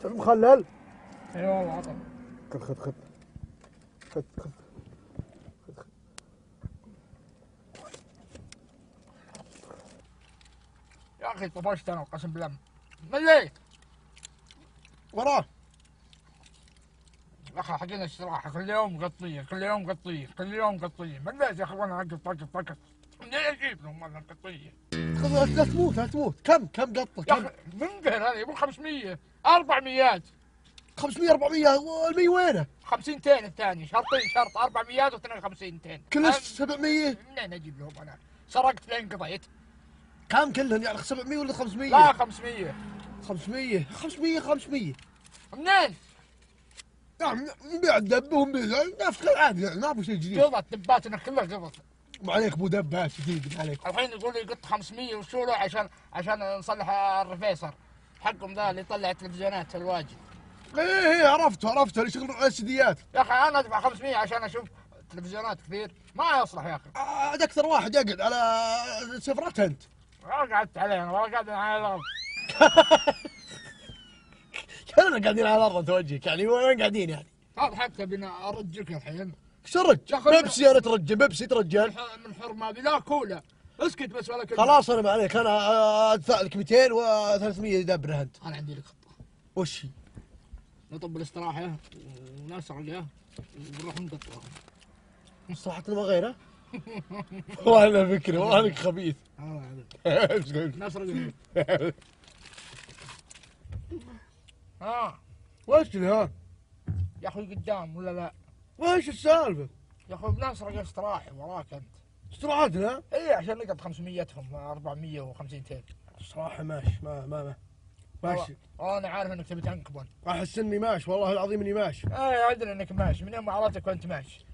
شوف مخلل. اي والله عطى. خذ. يا اخي طفشت انا قسم بالله. مليت. وراه. يا اخي حقنا استراحه كل يوم قطيه كل يوم قطيه كل يوم قطيه. مليت يا اخي وانا اقط. منين اجيب لهم والله قطيه؟ لا تموت. كم قطه يا كم؟ اخي منقهر هذا يبون 500 400. 500 400 والمي وينه؟ 50 تين الثاني شرطين شرط 400 و52 تين. كلش 700. منين اجيب لهم انا؟ سرقت لين قضيت. كم كلهم يعني 700 ولا 500؟ لا 500. 500 منين؟ نعم نبيع الدب ونبيع نفس العادي يعني ما ابو شيء جديد. قضت دباتنا كلها قضت. ما عليك ابو دبات جديد ما عليك. الحين يقول لي قط 500 وشو له عشان نصلح الرفيسر حقهم ذا اللي يطلع التلفزيونات الواجد. ايه عرفته اللي يشغل السديات. يا اخي انا ادفع 500 عشان اشوف تلفزيونات كثير ما يصلح يا اخي. عاد اكثر واحد يقعد على سفرات انت. ما قعدت عليه انا والله قاعد على الارض. كلنا قاعدين على الارض توجهك يعني وين قاعدين يعني؟ هذا حتى بنا ارجلك الحين. ايش رج؟ بيبسي انا ترجل بيبسي ترجل. من حرمه لا كولا. اسكت بس ولا كلمه. خلاص انا ما عليك انا ادفع لك 200 و300 دبره انت. انا عندي لك خطه. وش هي؟ نطب الاستراحه ونسرقه ونروح نقطعه. مصلحتنا ما غيره؟ والله فكرة والله خبيث. نسرق. وش اللي ها؟ يا اخوي قدام ولا لا؟ وش السالفة؟ يا اخوي بنسرق استراحه وراك انت. استراحتنا؟ اي عشان نقط 500 450 تين. الصراحة ماشي ما ماشي. انا عارف انك تبي تنكبن. احس اني ماشي والله العظيم اني ماشي. اي ادري انك ماشي من يوم ما عرفتك وانت ماشي.